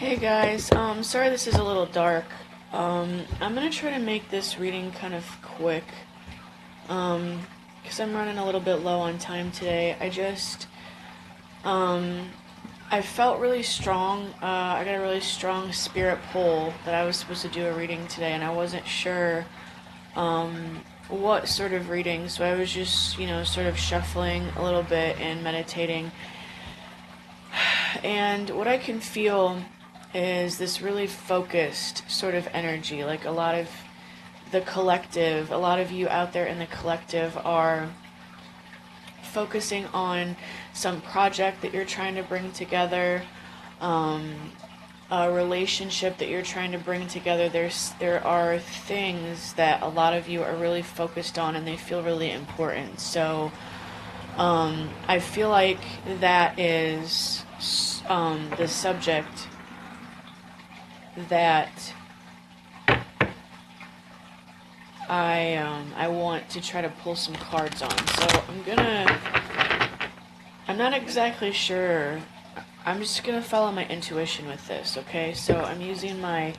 Hey guys, sorry this is a little dark. I'm gonna try to make this reading kind of quick, because I'm running a little bit low on time today. I felt really strong. I got a really strong spirit pull that I was supposed to do a reading today, and I wasn't sure, what sort of reading, so I was just, sort of shuffling a little bit and meditating. And what I can feel is this really focused sort of energy. Like a lot of the collective, a lot of you out there in the collective are focusing on some project that you're trying to bring together, a relationship that you're trying to bring together. There are things that a lot of you are really focused on and they feel really important. So I feel like that is the subject that I want to try to pull some cards on. So I'm not exactly sure. I'm just gonna follow my intuition with this, okay? So I'm using my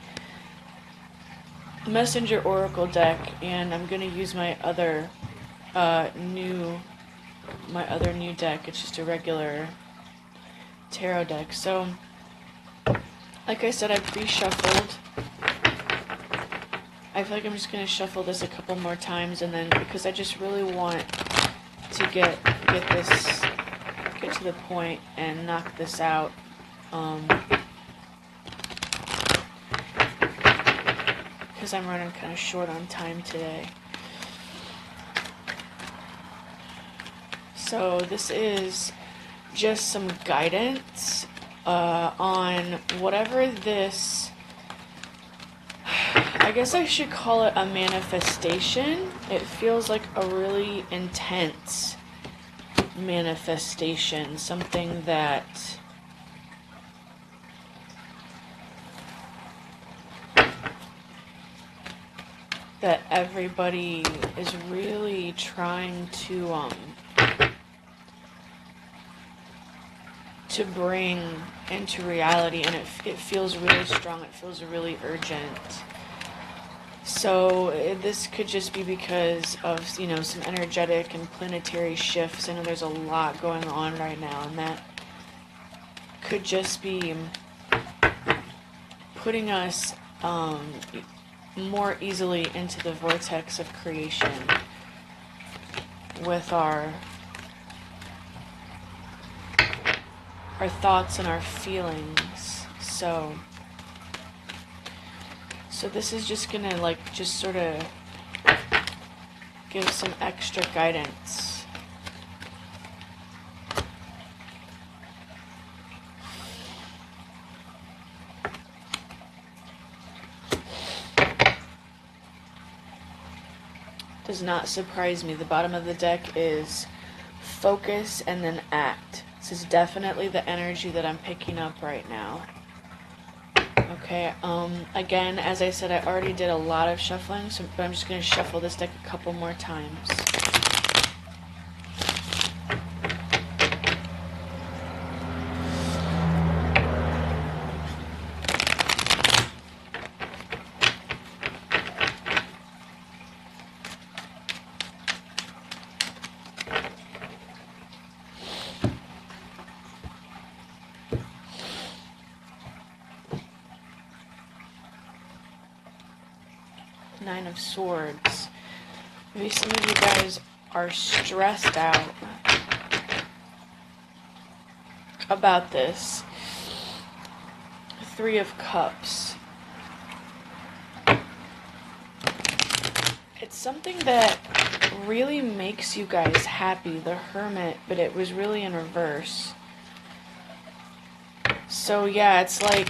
Messenger Oracle deck, and I'm gonna use my other new deck. It's just a regular tarot deck. So, like I said, I pre-shuffled. I feel like I'm just gonna shuffle this a couple more times, and then because I just really want to get to the point and knock this out. Because I'm running kind of short on time today. So this is just some guidance on whatever this, I guess I should call it a manifestation. It feels like a really intense manifestation, something that everybody is really trying to bring into reality, and it feels really strong, it feels really urgent. So this could just be because of, some energetic and planetary shifts. I know there's a lot going on right now, and that could just be putting us more easily into the vortex of creation with our thoughts and our feelings. So this is just gonna just sort of give some extra guidance. Does not surprise me. The bottom of the deck is focus and then act. This is definitely the energy that I'm picking up right now. Okay, again, as I said, I already did a lot of shuffling, but I'm just going to shuffle this deck a couple more times. Nine of Swords. Maybe some of you guys are stressed out about this. Three of Cups. It's something that really makes you guys happy, the Hermit, but it was really in reverse. So yeah, it's like,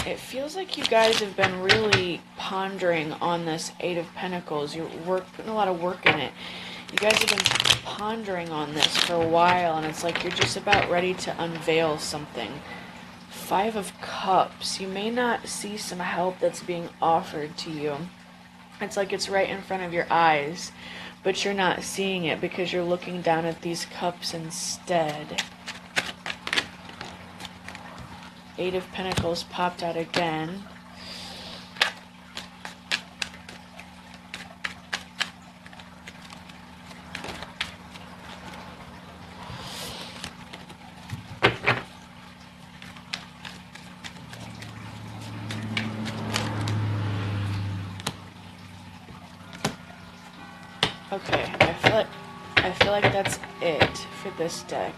it feels like you guys have been really pondering on this Eight of Pentacles. You're putting a lot of work in it. You guys have been pondering on this for a while, and it's like you're just about ready to unveil something. Five of Cups. You may not see some help that's being offered to you. It's like it's right in front of your eyes, but you're not seeing it because you're looking down at these cups instead. Eight of Pentacles popped out again. Okay, I feel like that's it for this deck.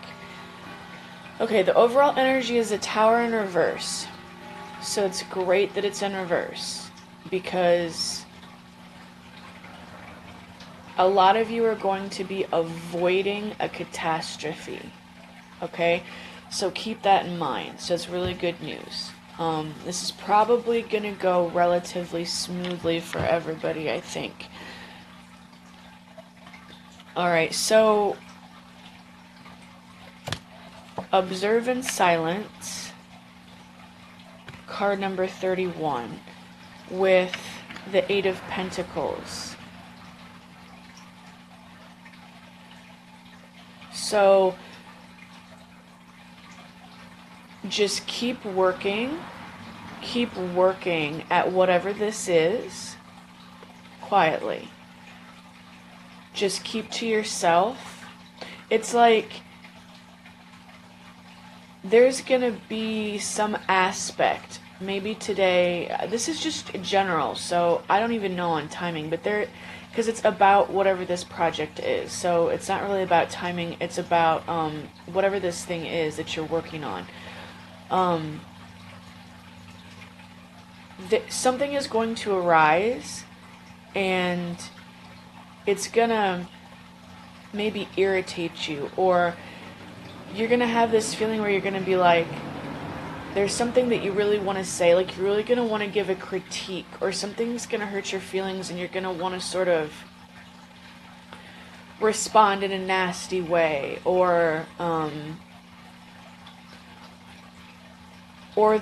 Okay, the overall energy is a Tower in reverse. So it's great that it's in reverse, because a lot of you are going to be avoiding a catastrophe. Okay? So keep that in mind. So it's really good news. This is probably going to go relatively smoothly for everybody, I think. Alright, so observe in silence, card number 31, with the Eight of Pentacles. So just keep working at whatever this is, quietly. Just keep to yourself. It's like there's gonna be some aspect, maybe today, this is just general, so I don't even know on timing, but because it's about whatever this project is, so it's not really about timing, it's about whatever this thing is that you're working on. Something is going to arise, and it's gonna maybe irritate you, or you're gonna have this feeling where you're gonna be like, there's something that you really want to say, like you're really gonna want to give a critique, or something's gonna hurt your feelings and you're gonna want to sort of respond in a nasty way, or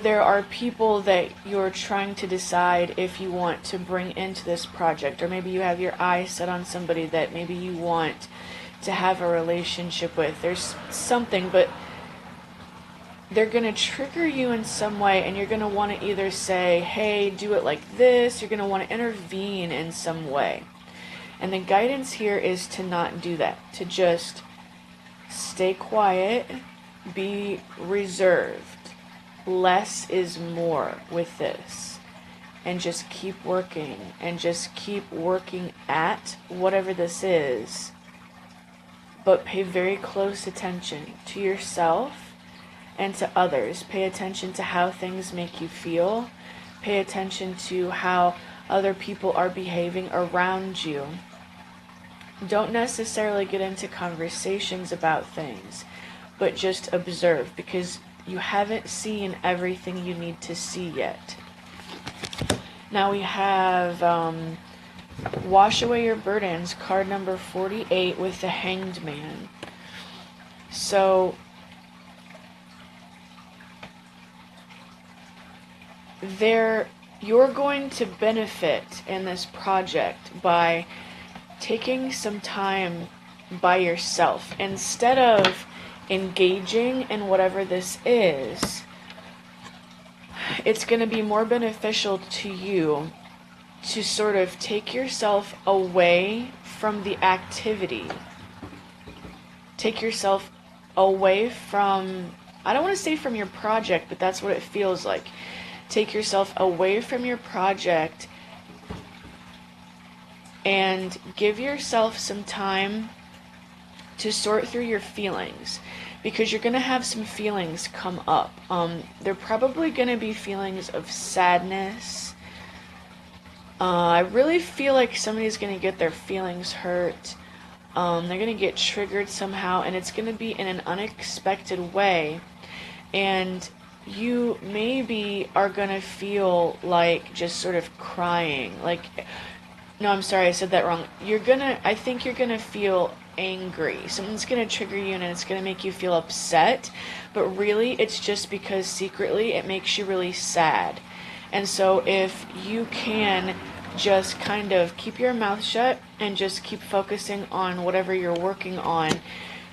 there are people that you're trying to decide if you want to bring into this project, or maybe you have your eyes set on somebody that maybe you want to have a relationship with. There's something, but they're going to trigger you in some way, and you're going to want to either say, hey, do it like this, you're going to want to intervene in some way. And the guidance here is to not do that, to just stay quiet, be reserved. Less is more with this, and just keep working, and just keep working at whatever this is, but pay very close attention to yourself and to others. Pay attention to how things make you feel. Pay attention to how other people are behaving around you. Don't necessarily get into conversations about things, but just observe, because you haven't seen everything you need to see yet. Now we have Wash Away Your Burdens, card number 48, with the Hanged Man. So you're going to benefit in this project by taking some time by yourself. Instead of engaging in whatever this is, it's going to be more beneficial to you to sort of take yourself away from the activity. Take yourself away from, I don't want to say from your project, but that's what it feels like. Take yourself away from your project and give yourself some time to sort through your feelings, because you're going to have some feelings come up. They're probably going to be feelings of sadness. I really feel like somebody's going to get their feelings hurt. They're going to get triggered somehow, and it's going to be in an unexpected way. And you maybe are going to feel like just sort of crying. Like, no, I'm sorry, I said that wrong. I think you're going to feel angry. Something's going to trigger you, and it's going to make you feel upset, but really it's just because secretly it makes you really sad. And so if you can just kind of keep your mouth shut and just keep focusing on whatever you're working on,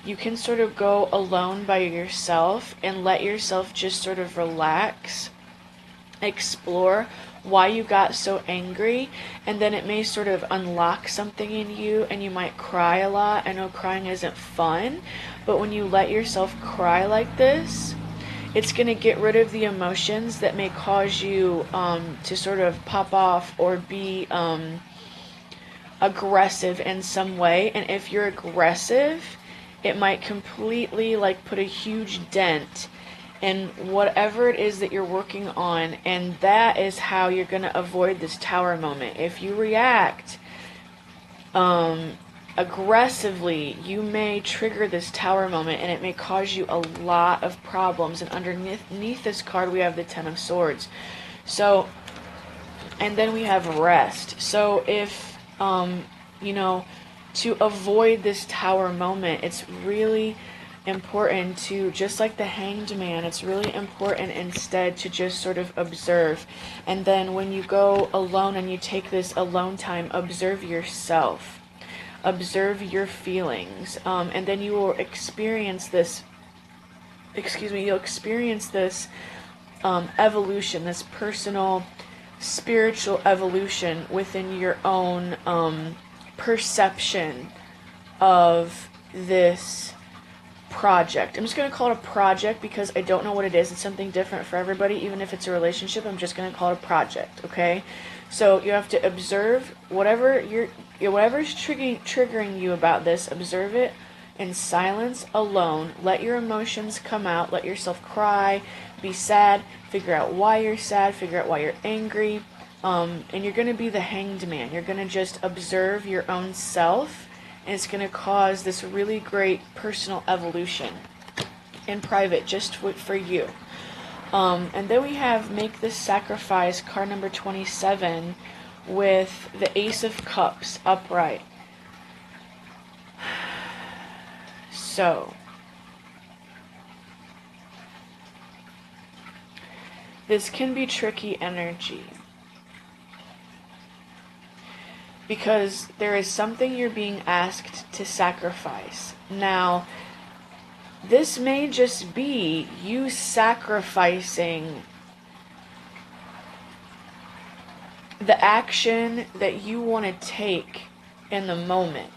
you can sort of go alone by yourself and let yourself just sort of relax, explore why you got so angry, and then it may sort of unlock something in you and you might cry a lot. I know crying isn't fun, but when you let yourself cry like this, it's going to get rid of the emotions that may cause you to sort of pop off or be aggressive in some way. And if you're aggressive, it might completely like put a huge dent in whatever it is that you're working on. And that is how you're going to avoid this tower moment. If you react aggressively, you may trigger this tower moment and it may cause you a lot of problems. And underneath this card we have the Ten of Swords. So, and then we have rest. So if you know, to avoid this tower moment, it's really important to, just like the Hanged Man, it's really important instead to just sort of observe. And then when you go alone and you take this alone time, observe yourself. Observe your feelings, and then you will experience this, you'll experience this evolution, this personal, spiritual evolution within your own perception of this project. I'm just going to call it a project because I don't know what it is. It's something different for everybody. Even if it's a relationship, I'm just going to call it a project, okay? So you have to observe whatever's triggering you about this. Observe it in silence, alone. Let your emotions come out. Let yourself cry, be sad, figure out why you're sad, figure out why you're angry. And you're going to be the Hanged Man. You're going to just observe your own self, and it's going to cause this really great personal evolution in private, just for you. And then we have Make This Sacrifice, card number 27, with the Ace of Cups upright. So, this can be tricky energy, because there is something you're being asked to sacrifice. Now, this may just be you sacrificing the action that you want to take in the moment.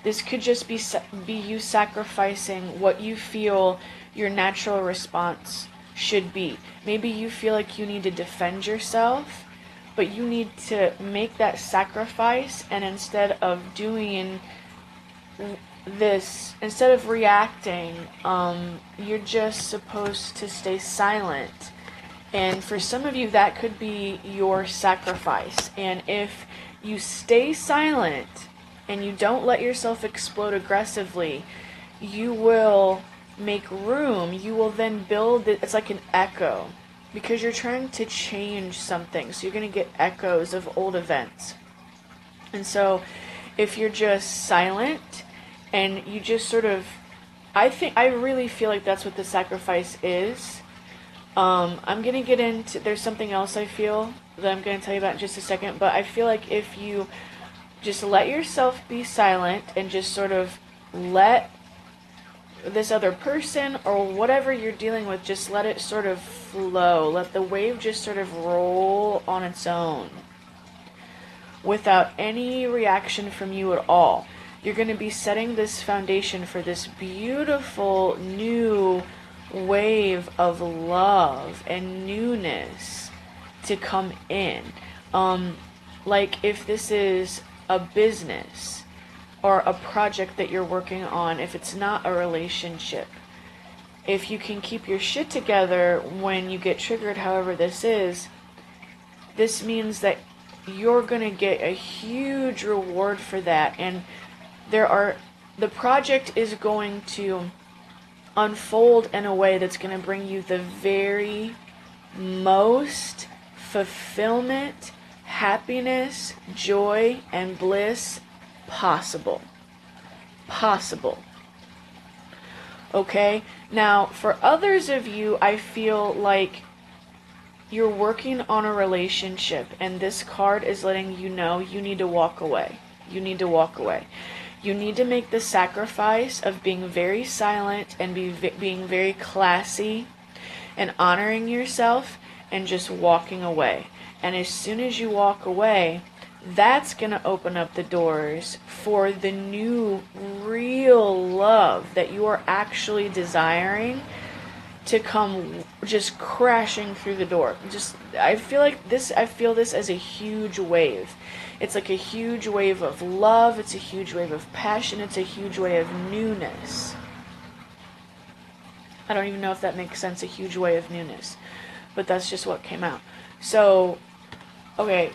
This could just be you sacrificing what you feel your natural response should be. Maybe you feel like you need to defend yourself, but you need to make that sacrifice, and instead of doing this, instead of reacting, you're just supposed to stay silent. And for some of you, that could be your sacrifice. And if you stay silent and you don't let yourself explode aggressively, you will make room. You will then build it. It's like an echo, because you're trying to change something. So you're going to get echoes of old events. And so if you're just silent and you just sort of, I really feel like that's what the sacrifice is. I'm going to get into, there's something else I feel that I'm going to tell you about in just a second, but I feel like if you just let yourself be silent and just sort of let this other person or whatever you're dealing with, just let it sort of flow. Let the wave just sort of roll on its own without any reaction from you at all. You're going to be setting this foundation for this beautiful new wave of love and newness to come in. Like if this is a business or a project that you're working on, if it's not a relationship, if you can keep your shit together when you get triggered, however this is, this means that you're going to get a huge reward for that. And the project is going to unfold in a way that's going to bring you the very most fulfillment, happiness, joy, and bliss possible. Okay? Now, for others of you, I feel like you're working on a relationship, and this card is letting you know you need to walk away. You need to walk away. You need to make the sacrifice of being very silent and being very classy and honoring yourself and just walking away. And as soon as you walk away, that's going to open up the doors for the new real love that you are actually desiring to come just crashing through the door. I feel this as a huge wave. It's like a huge wave of love, it's a huge wave of passion, it's a huge wave of newness. I don't even know if that makes sense, a huge wave of newness. But that's just what came out. So, okay.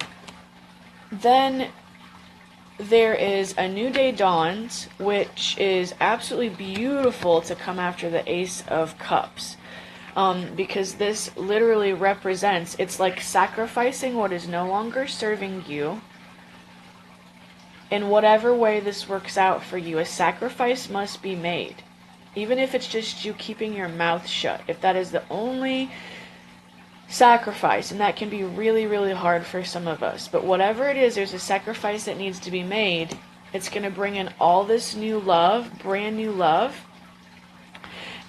Then there is A New Day Dawns, which is absolutely beautiful to come after the Ace of Cups. Because this literally represents, it's like sacrificing what is no longer serving you. In whatever way this works out for you, a sacrifice must be made. Even if it's just you keeping your mouth shut. If that is the only sacrifice, and that can be really, really hard for some of us. But whatever it is, there's a sacrifice that needs to be made. It's going to bring in all this new love, brand new love.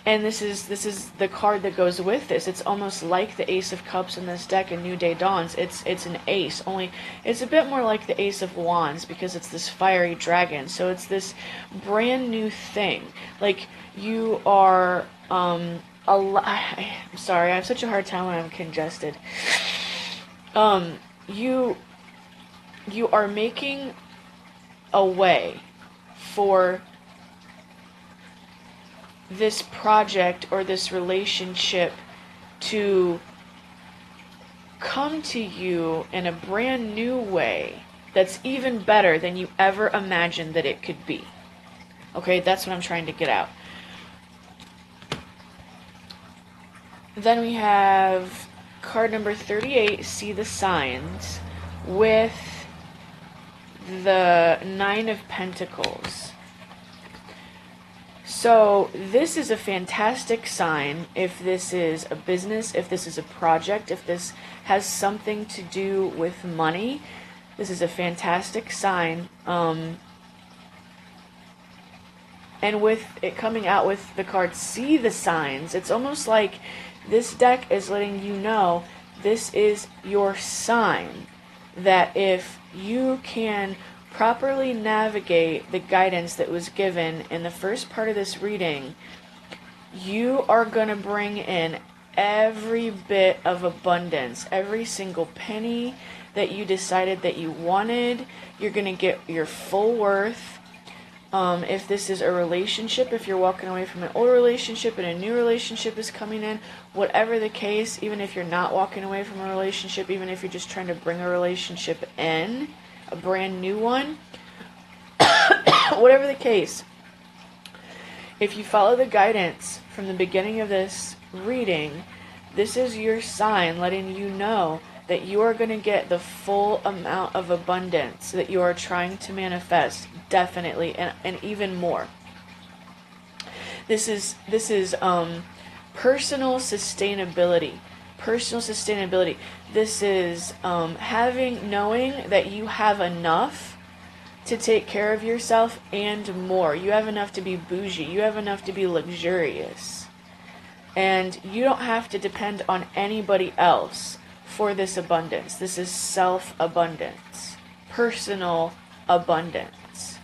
And this is the card that goes with this. It's almost like the Ace of Cups in this deck in New Day Dawns. It's an ace, only it's a bit more like the Ace of Wands because it's this fiery dragon. So it's this brand new thing. Like you are I'm sorry, I have such a hard time when I'm congested. You are making a way for this project or this relationship to come to you in a brand new way that's even better than you ever imagined that it could be. Okay, that's what I'm trying to get out. Then we have card number 38, See the Signs, with the Nine of Pentacles. So this is a fantastic sign if this is a business, if this is a project, if this has something to do with money. This is a fantastic sign. And with it coming out with the card See the Signs, it's almost like this deck is letting you know this is your sign that if you can properly navigate the guidance that was given in the first part of this reading, you are going to bring in every bit of abundance, every single penny that you decided that you wanted. You're going to get your full worth. If this is a relationship, if you're walking away from an old relationship and a new relationship is coming in, whatever the case, even if you're not walking away from a relationship, even if you're just trying to bring a relationship in, a brand new one, whatever the case, if you follow the guidance from the beginning of this reading, this is your sign letting you know that you are going to get the full amount of abundance that you are trying to manifest, definitely, and even more. This is personal sustainability. Personal sustainability. This is knowing that you have enough to take care of yourself and more. You have enough to be bougie. You have enough to be luxurious. And you don't have to depend on anybody else for this abundance. This is self-abundance. Personal abundance.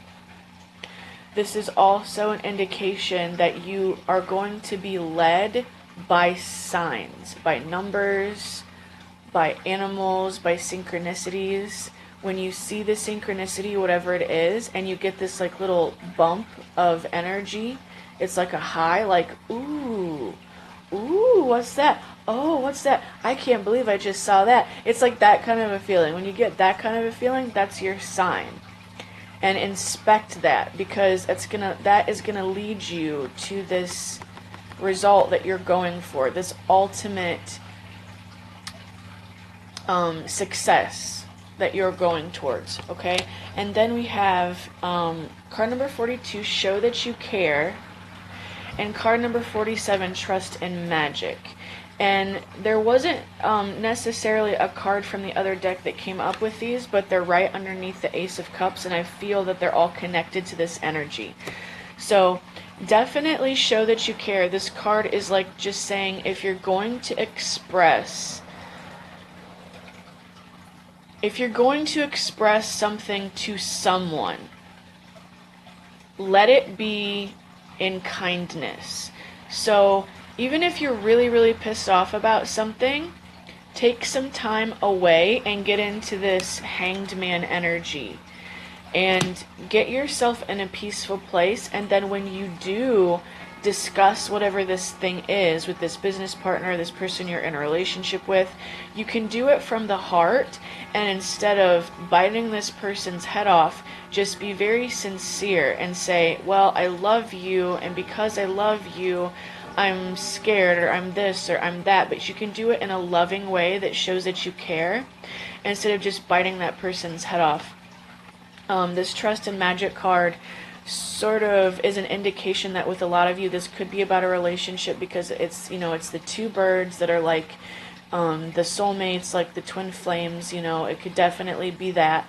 This is also an indication that you are going to be led by signs, by numbers, by animals, by synchronicities. When you see the synchronicity, whatever it is, and you get this like little bump of energy, it's like a high, like, ooh, what's that? Oh, what's that? I can't believe I just saw that. It's like that kind of a feeling. When you get that kind of a feeling, that's your sign. And inspect that, because that is gonna lead you to this result that you're going for, this ultimate success that you're going towards, okay? And then we have card number 42, Show That You Care, and card number 47, Trust in Magic. And there wasn't necessarily a card from the other deck that came up with these, but they're right underneath the Ace of Cups, and I feel that they're all connected to this energy. So definitely show that you care. This card is like just saying, if you're going to express something to someone, let it be in kindness. So even if you're really, really pissed off about something, take some time away and get into this Hanged Man energy and get yourself in a peaceful place. And then when you do discuss whatever this thing is with this business partner, this person you're in a relationship with, you can do it from the heart, and instead of biting this person's head off, just be very sincere and say, well, I love you, and because I love you, I'm scared, or I'm this, or I'm that. But you can do it in a loving way that shows that you care, instead of just biting that person's head off. This Trust and Magic card sort of is an indication that with a lot of you, this could be about a relationship, because it's, it's the two birds that are like the soulmates, like the twin flames. It could definitely be that.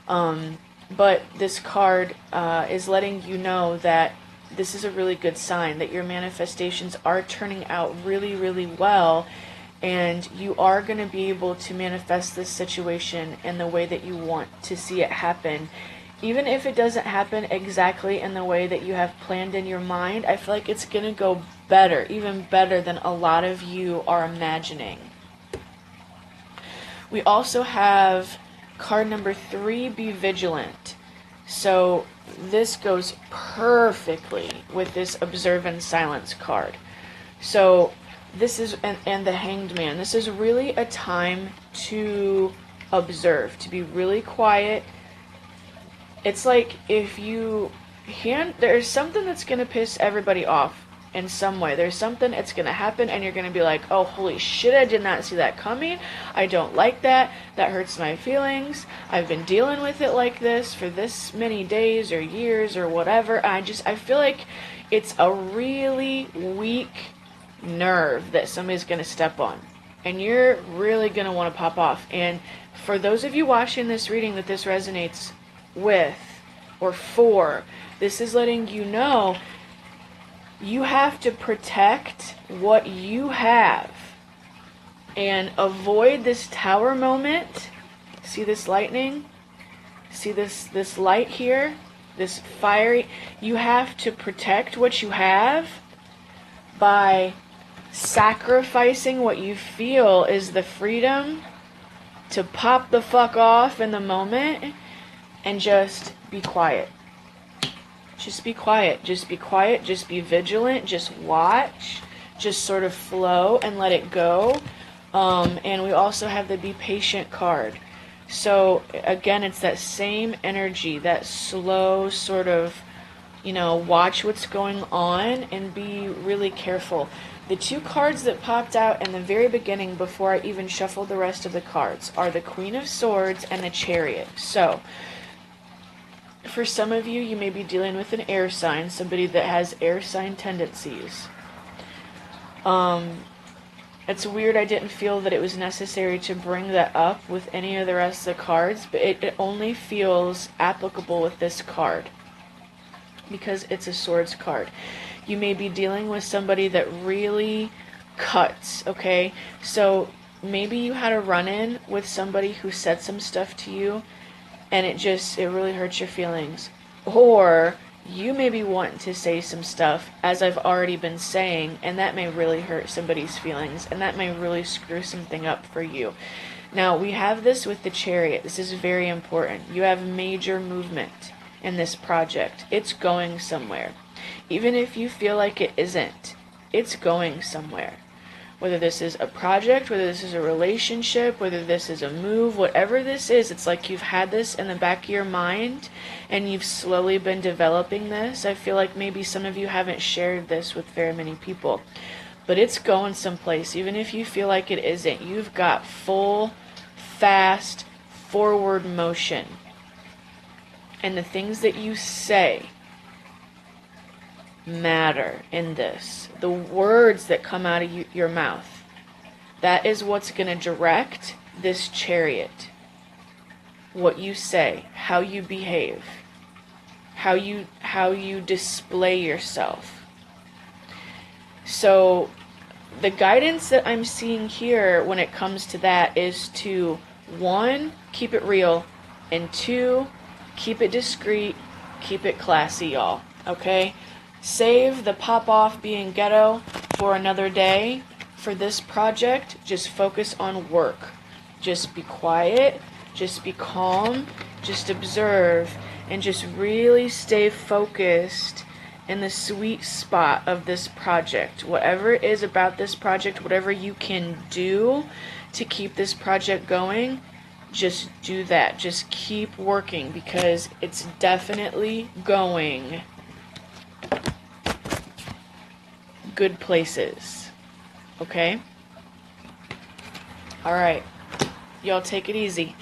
But this card is letting you know that this is a really good sign, that your manifestations are turning out really, really well, and you are going to be able to manifest this situation in the way that you want to see it happen. Even if it doesn't happen exactly in the way that you have planned in your mind, I feel like it's going to go better, even better than a lot of you are imagining. We also have card number 3, Be Vigilant. So this goes perfectly with this Observe and Silence card. So this is, and the Hanged Man, this is really a time to observe, to be really quiet. It's like if you there's something that's going to piss everybody off in some way. There's something that's going to happen, and you're going to be like, oh, holy shit, I did not see that coming. I don't like that. That hurts my feelings. I've been dealing with it like this for this many days or years or whatever. I feel like it's a really weak nerve that somebody's going to step on, and you're really going to want to pop off. And for those of you watching this reading that this resonates with or for, this is letting you know you have to protect what you have and avoid this tower moment. See this lightning? See this light here? This fiery? You have to protect what you have by sacrificing what you feel is the freedom to pop the fuck off in the moment and just be quiet. Just be quiet. Just be quiet. Just be vigilant. Just watch. Just sort of flow and let it go. And we also have the Be Patient card. So again, it's that same energy, that slow sort of, watch what's going on and be really careful. The two cards that popped out in the very beginning before I even shuffled the rest of the cards are the Queen of Swords and the Chariot. So for some of you, you may be dealing with an air sign, somebody that has air sign tendencies. It's weird I didn't feel that it was necessary to bring that up with any of the rest of the cards, but it only feels applicable with this card because it's a swords card. You may be dealing with somebody that really cuts, okay? So maybe you had a run-in with somebody who said some stuff to you, and it really hurts your feelings. Or you may be wanting to say some stuff, as I've already been saying, and that may really hurt somebody's feelings, and that may really screw something up for you. Now, we have this with the Chariot. This is very important. You have major movement in this project. It's going somewhere. Even if you feel like it isn't, it's going somewhere. Whether this is a project, whether this is a relationship, whether this is a move, whatever this is, it's like you've had this in the back of your mind and you've slowly been developing this. I feel like maybe some of you haven't shared this with very many people, but it's going someplace. Even if you feel like it isn't, you've got full, fast, forward motion. And the things that you say matter in this. The words that come out of your mouth That is what's going to direct this chariot. What you say, how you behave, how you display yourself. So the guidance that I'm seeing here when it comes to that is to, 1, keep it real, and 2, keep it discreet, keep it classy, y'all. Okay? Save the pop off being ghetto for another day. For this project, just focus on work. Just be quiet, just be calm, just observe, and just really stay focused in the sweet spot of this project. Whatever it is about this project, whatever you can do to keep this project going, just do that. Just keep working, because it's definitely going good places. Okay? All right. Y'all take it easy.